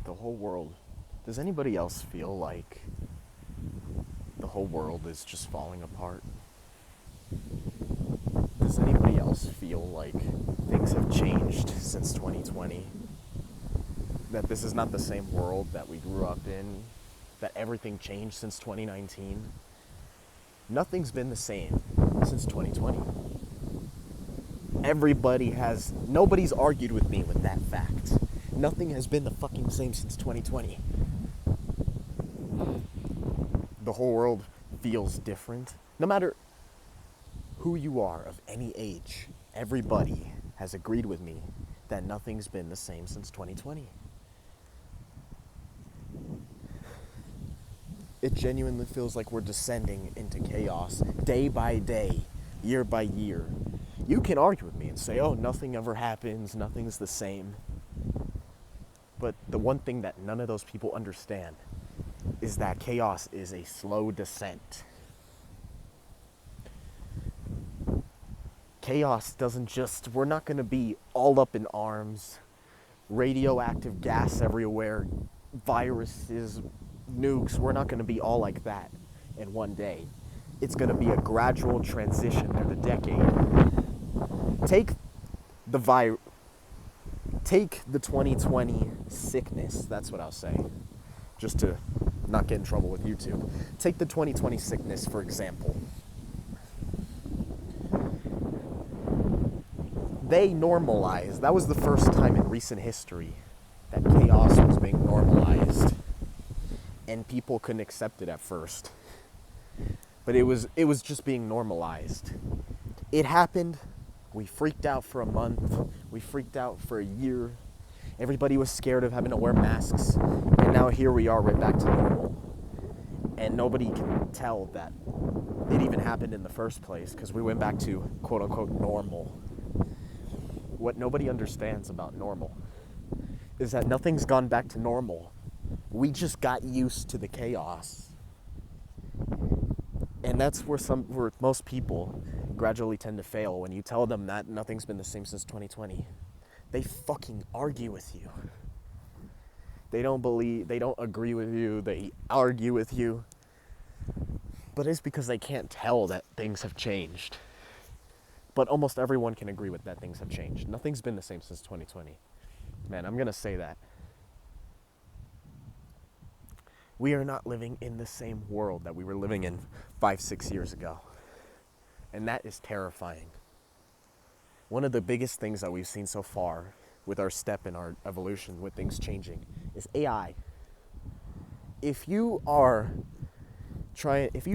the whole world, does anybody else feel like the whole world is just falling apart? Does anybody else feel like things have changed since 2020? That this is not the same world that we grew up in? That everything changed since 2019? Nothing's been the same since 2020. Nobody's argued with me with that fact. Nothing has been the fucking same since 2020. The whole world feels different. No matter who you are of any age, everybody has agreed with me that nothing's been the same since 2020. It genuinely feels like we're descending into chaos day by day, year by year. You can argue with me and say, oh, nothing ever happens, nothing's the same. But the one thing that none of those people understand is that chaos is a slow descent. Chaos we're not going to be all up in arms, radioactive gas everywhere, viruses, nukes. We're not going to be all like that in one day. It's going to be a gradual transition through the decade. Take the 2020 sickness, that's what I'll say, just to not get in trouble with YouTube. Take the 2020 sickness, for example. They normalized, that was the first time in recent history that chaos was being normalized, and people couldn't accept it at first. But it was just being normalized. It happened. We freaked out for a month. We freaked out for a year. Everybody was scared of having to wear masks. And now here we are right back to normal. And nobody can tell that it even happened in the first place because we went back to quote unquote normal. What nobody understands about normal is that nothing's gone back to normal. We just got used to the chaos. And that's where most people gradually tend to fail. When you tell them that nothing's been the same since 2020, they fucking argue with you. They don't agree with you, they argue with you. But it's because they can't tell that things have changed. But almost everyone can agree with that things have changed. Nothing's been the same since 2020. Man, I'm gonna say that. We are not living in the same world that we were living in 5-6 years ago. And that is terrifying. One of the biggest things that we've seen so far with our step in our evolution, with things changing, is AI. If you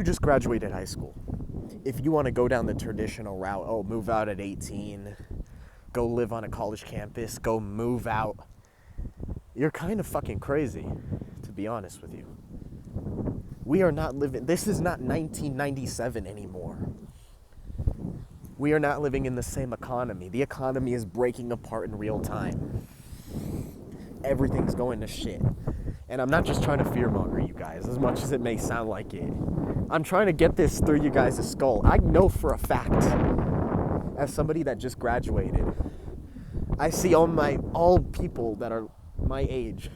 just graduated high school, if you want to go down the traditional route, move out at 18, go live on a college campus, go move out, you're kind of fucking crazy, to be honest with you. This is not 1997 anymore. We are not living in the same economy. The economy is breaking apart in real time. Everything's going to shit. And I'm not just trying to fearmonger you guys, as much as it may sound like it. I'm trying to get this through you guys' skull. I know for a fact, as somebody that just graduated, I see all people that are my age,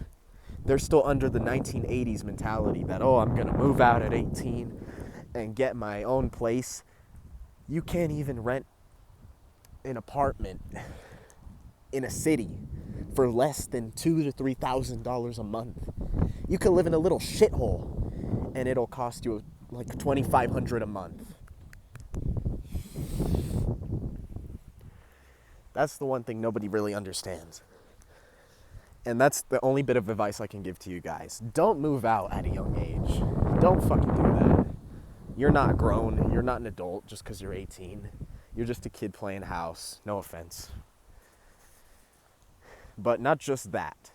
they're still under the 1980s mentality that, I'm going to move out at 18 and get my own place. You can't even rent an apartment in a city for less than $2,000 to $3,000 a month. You could live in a little shithole and it'll cost you like $2,500 a month. That's the one thing nobody really understands. And that's the only bit of advice I can give to you guys. Don't move out at a young age. Don't fucking do that. You're not grown. You're not an adult just because you're 18. You're just a kid playing house. No offense. But not just that.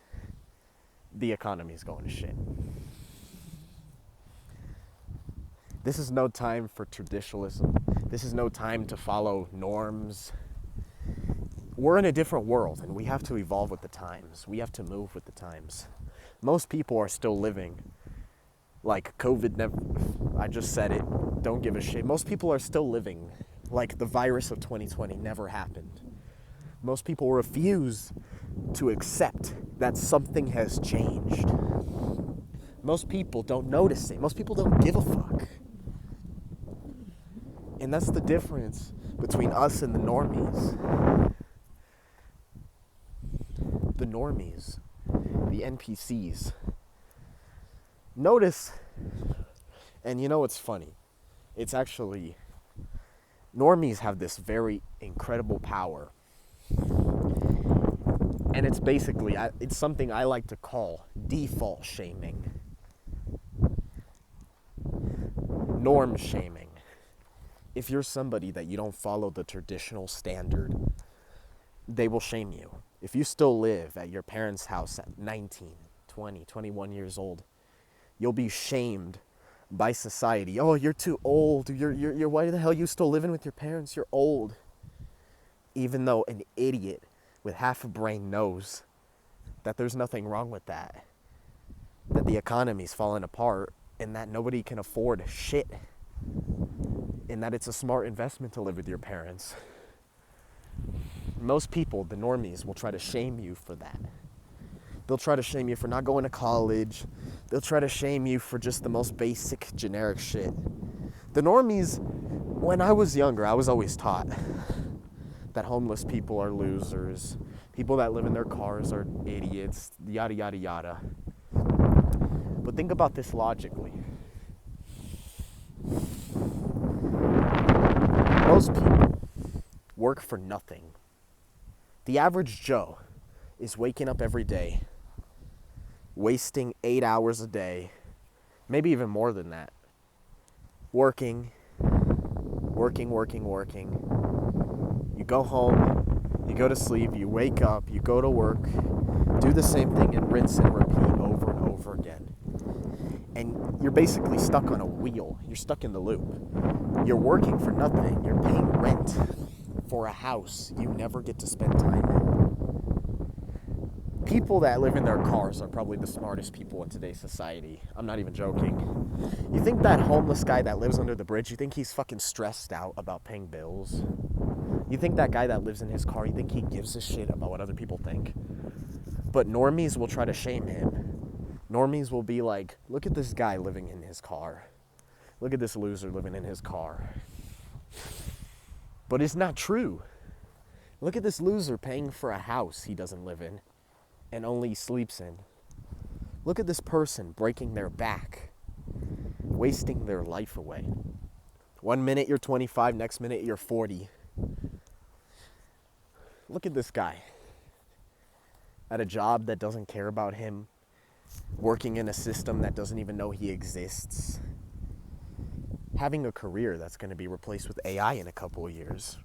The economy's going to shit. This is no time for traditionalism. This is no time to follow norms. We're in a different world, and we have to evolve with the times. We have to move with the times. Most people are still living like COVID never, I just said it, don't give a shit. Most people are still living like the virus of 2020 never happened. Most people refuse to accept that something has changed. Most people don't notice it. Most people don't give a fuck. And that's the difference between us and the normies. The normies, the NPCs. Notice, and you know what's funny? It's actually, normies have this very incredible power. And it's basically, it's something I like to call default shaming. Norm shaming. If you're somebody that you don't follow the traditional standard, they will shame you. If you still live at your parents' house at 19, 20, 21 years old, you'll be shamed by society. Oh, you're too old. You're why the hell are you still living with your parents? You're old. Even though an idiot with half a brain knows that there's nothing wrong with that. That the economy's falling apart and that nobody can afford shit. And that it's a smart investment to live with your parents. Most people, the normies, will try to shame you for that. They'll try to shame you for not going to college. They'll try to shame you for just the most basic, generic shit. The normies, when I was younger, I was always taught that homeless people are losers. People that live in their cars are idiots, yada, yada, yada. But think about this logically. Most people work for nothing. The average Joe is waking up every day, wasting 8 hours a day, maybe even more than that, working. You go home, you go to sleep, you wake up, you go to work, do the same thing and rinse and repeat over and over again. And you're basically stuck on a wheel. You're stuck in the loop. You're working for nothing. You're paying rent for a house you never get to spend time in. People that live in their cars are probably the smartest people in today's society. I'm not even joking. You think that homeless guy that lives under the bridge, you think he's fucking stressed out about paying bills? You think that guy that lives in his car, you think he gives a shit about what other people think? But normies will try to shame him. Normies will be like, look at this guy living in his car. Look at this loser living in his car. But it's not true. Look at this loser paying for a house he doesn't live in and only sleeps in. Look at this person breaking their back, wasting their life away. 1 minute you're 25, next minute you're 40. Look at this guy at a job that doesn't care about him, working in a system that doesn't even know he exists, having a career that's going to be replaced with AI in a couple of years.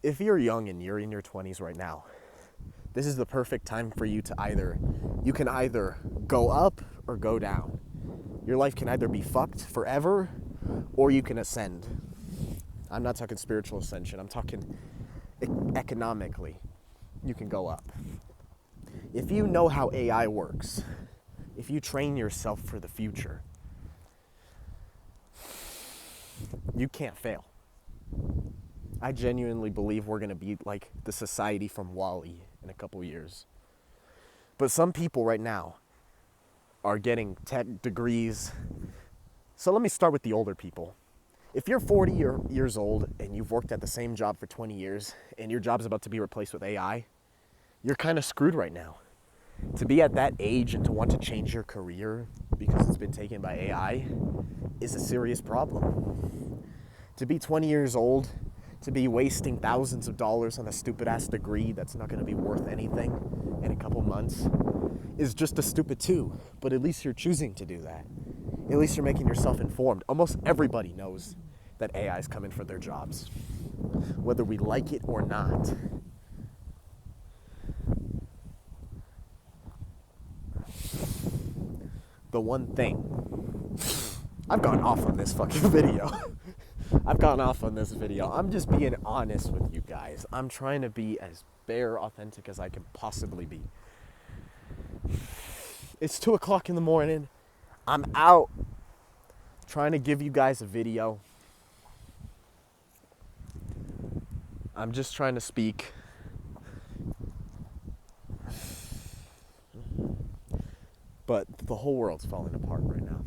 If you're young and you're in your 20s right now, this is the perfect time for you to you can either go up or go down. Your life can either be fucked forever or you can ascend. I'm not talking spiritual ascension, I'm talking economically. You can go up. If you know how AI works, if you train yourself for the future, you can't fail. I genuinely believe we're going to be like the society from WALL-E in a couple years. But some people right now are getting tech degrees. So let me start with the older people. If you're 40 years old and you've worked at the same job for 20 years and your job's about to be replaced with AI, you're kind of screwed right now. To be at that age and to want to change your career because it's been taken by AI is a serious problem. To be 20 years old, to be wasting thousands of dollars on a stupid ass degree that's not going to be worth anything in a couple months is just as stupid too. But at least you're choosing to do that. At least you're making yourself informed. Almost everybody knows that AI is coming for their jobs, whether we like it or not. The one thing, I've gone off on this fucking video. I'm just being honest with you guys. I'm trying to be as bare authentic as I can possibly be. It's 2 o'clock in the morning. I'm out trying to give you guys a video. I'm just trying to speak. But the whole world's falling apart right now.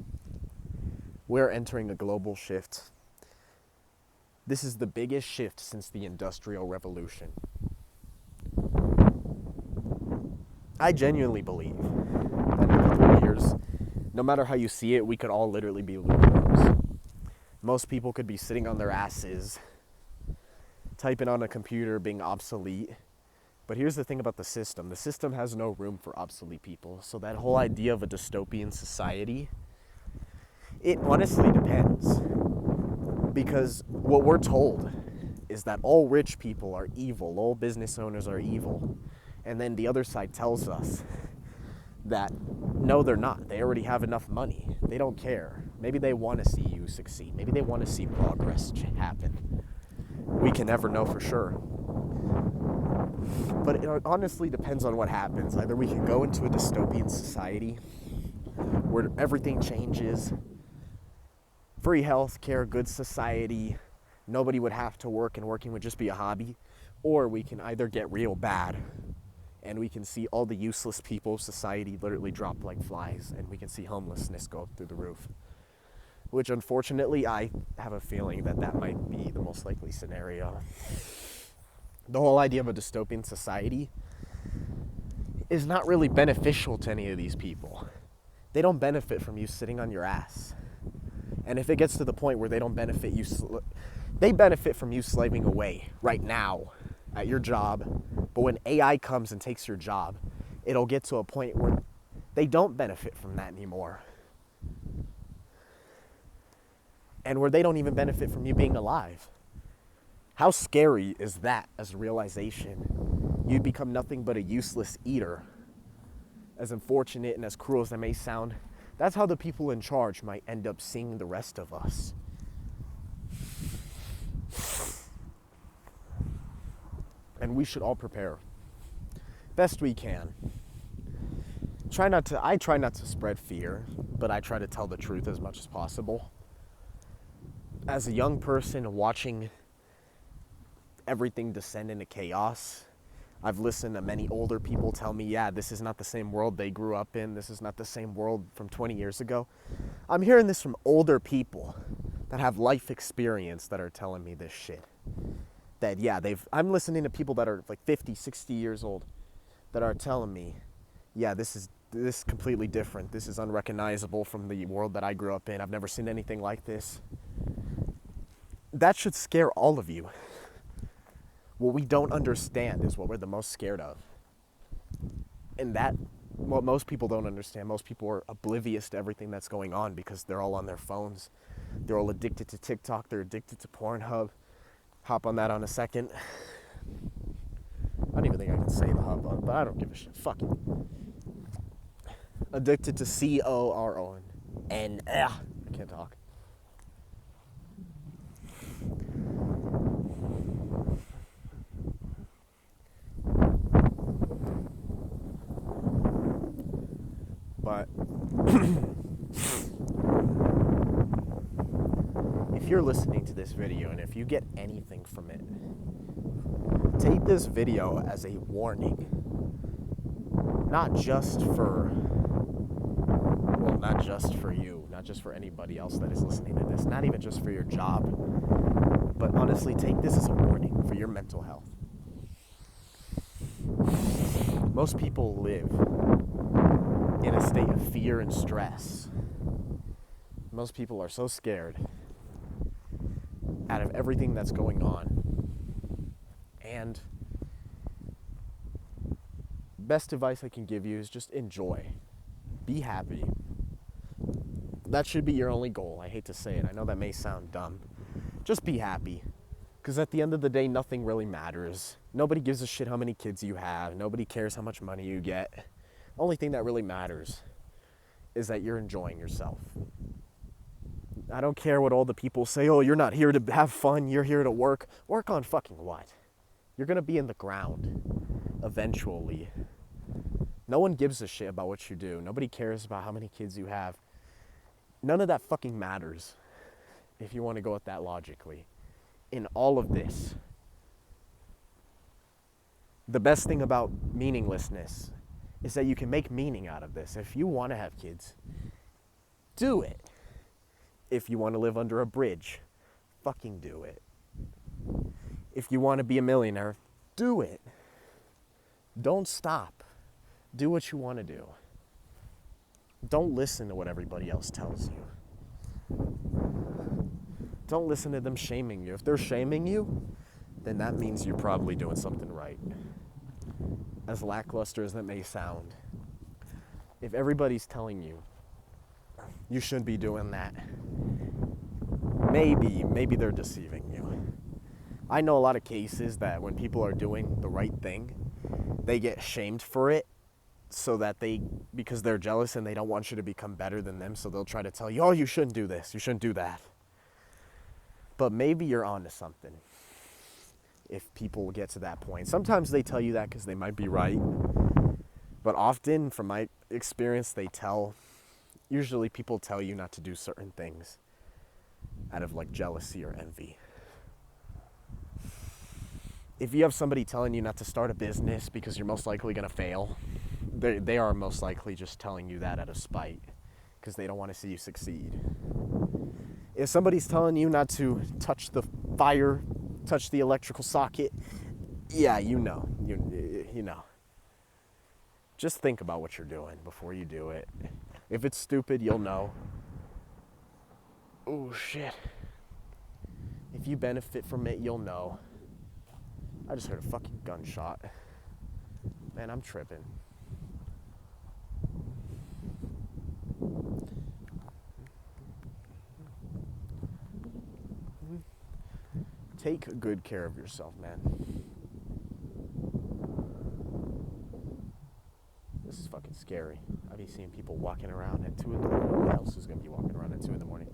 We're entering a global shift. This is the biggest shift since the Industrial Revolution. I genuinely believe that in a couple of years, no matter how you see it, we could all literally be losers. Most people could be sitting on their asses, typing on a computer, being obsolete. But here's the thing about the system. The system has no room for obsolete people. So that whole idea of a dystopian society, it honestly depends. Because what we're told is that all rich people are evil, all business owners are evil. And then the other side tells us that no, they're not. They already have enough money. They don't care. Maybe they want to see you succeed. Maybe they want to see progress happen. We can never know for sure. But it honestly depends on what happens. Either we can go into a dystopian society where everything changes, free health care, good society, nobody would have to work and working would just be a hobby, or we can either get real bad and we can see all the useless people of society literally drop like flies, and we can see homelessness go through the roof. Which unfortunately, I have a feeling that might be the most likely scenario. The whole idea of a dystopian society is not really beneficial to any of these people. They don't benefit from you sitting on your ass. And if it gets to the point where they don't benefit you, they benefit from you slaving away right now at your job. But when AI comes and takes your job, it'll get to a point where they don't benefit from that anymore. And where they don't even benefit from you being alive. How scary is that as a realization? You'd become nothing but a useless eater. As unfortunate and as cruel as that may sound, that's how the people in charge might end up seeing the rest of us. And we should all prepare best we can. I try not to spread fear, but I try to tell the truth as much as possible. As a young person watching everything descend into chaos, I've listened to many older people tell me, yeah, this is not the same world they grew up in. This is not the same world from 20 years ago. I'm hearing this from older people that have life experience that are telling me this shit. That, yeah, I'm listening to people that are like 50, 60 years old that are telling me, yeah, this is completely different. This is unrecognizable from the world that I grew up in. I've never seen anything like this. That should scare all of you. What we don't understand is what we're the most scared of. And what most people don't understand, most people are oblivious to everything that's going on because they're all on their phones. They're all addicted to TikTok. They're addicted to Pornhub. Hop on that on a second. I don't even think I can say the hub on, but I don't give a shit. Fuck it. Addicted to CORON. I can't talk. But if you're listening to this video and if you get anything from it, take this video as a warning. Not just for you, not just for anybody else that is listening to this, not even just for your job, but honestly, take this as a warning for your mental health. Most people live in a state of fear and stress. Most people are so scared out of everything that's going on. And best advice I can give you is just enjoy. Be happy. That should be your only goal. I hate to say it. I know that may sound dumb. Just be happy. Because at the end of the day, nothing really matters. Nobody gives a shit how many kids you have. Nobody cares how much money you get. Only thing that really matters is that you're enjoying yourself. I don't care what all the people say, oh, you're not here to have fun, you're here to work. Work on fucking what? You're gonna be in the ground eventually. No one gives a shit about what you do. Nobody cares about how many kids you have. None of that fucking matters if you want to go with that logically. In all of this, the best thing about meaninglessness is that you can make meaning out of this. If you want to have kids, do it. If you want to live under a bridge, fucking do it. If you want to be a millionaire, do it. Don't stop. Do what you want to do. Don't listen to what everybody else tells you. Don't listen to them shaming you. If they're shaming you, then that means you're probably doing something right. As lackluster as that may sound, if everybody's telling you you shouldn't be doing that, maybe they're deceiving you. I know a lot of cases that when people are doing the right thing, they get shamed for it so that because they're jealous and they don't want you to become better than them, so they'll try to tell you, oh, you shouldn't do this, you shouldn't do that. But maybe you're onto something if people get to that point. Sometimes they tell you that because they might be right, but often, from my experience, usually people tell you not to do certain things out of like jealousy or envy. If you have somebody telling you not to start a business because you're most likely going to fail, they are most likely just telling you that out of spite because they don't want to see you succeed. If somebody's telling you not to touch the fire, touch the electrical socket, yeah, you know. Just think about what you're doing before you do it. If it's stupid, you'll know. Oh, shit. If you benefit from it, you'll know. I just heard a fucking gunshot. Man, I'm tripping. Take good care of yourself, man. This is fucking scary. I be seeing people walking around at 2 in the morning. Who else is gonna be walking around at 2 in the morning?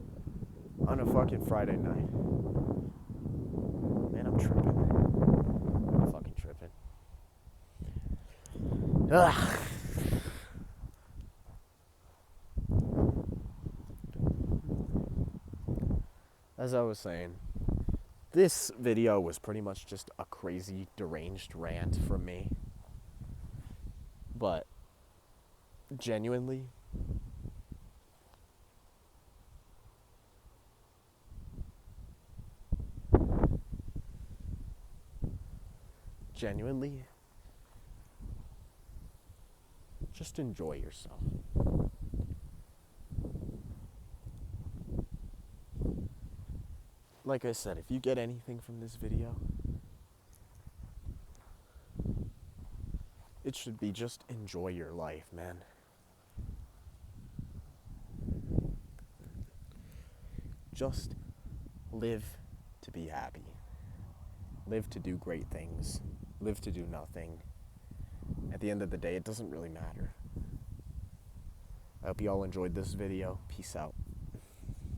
On a fucking Friday night. Man, I'm tripping. I'm fucking tripping. Ugh. As I was saying, this video was pretty much just a crazy, deranged rant from me. But genuinely, just enjoy yourself. Like I said, if you get anything from this video, it should be just enjoy your life, man. Just live to be happy. Live to do great things. Live to do nothing. At the end of the day, it doesn't really matter. I hope you all enjoyed this video. Peace out.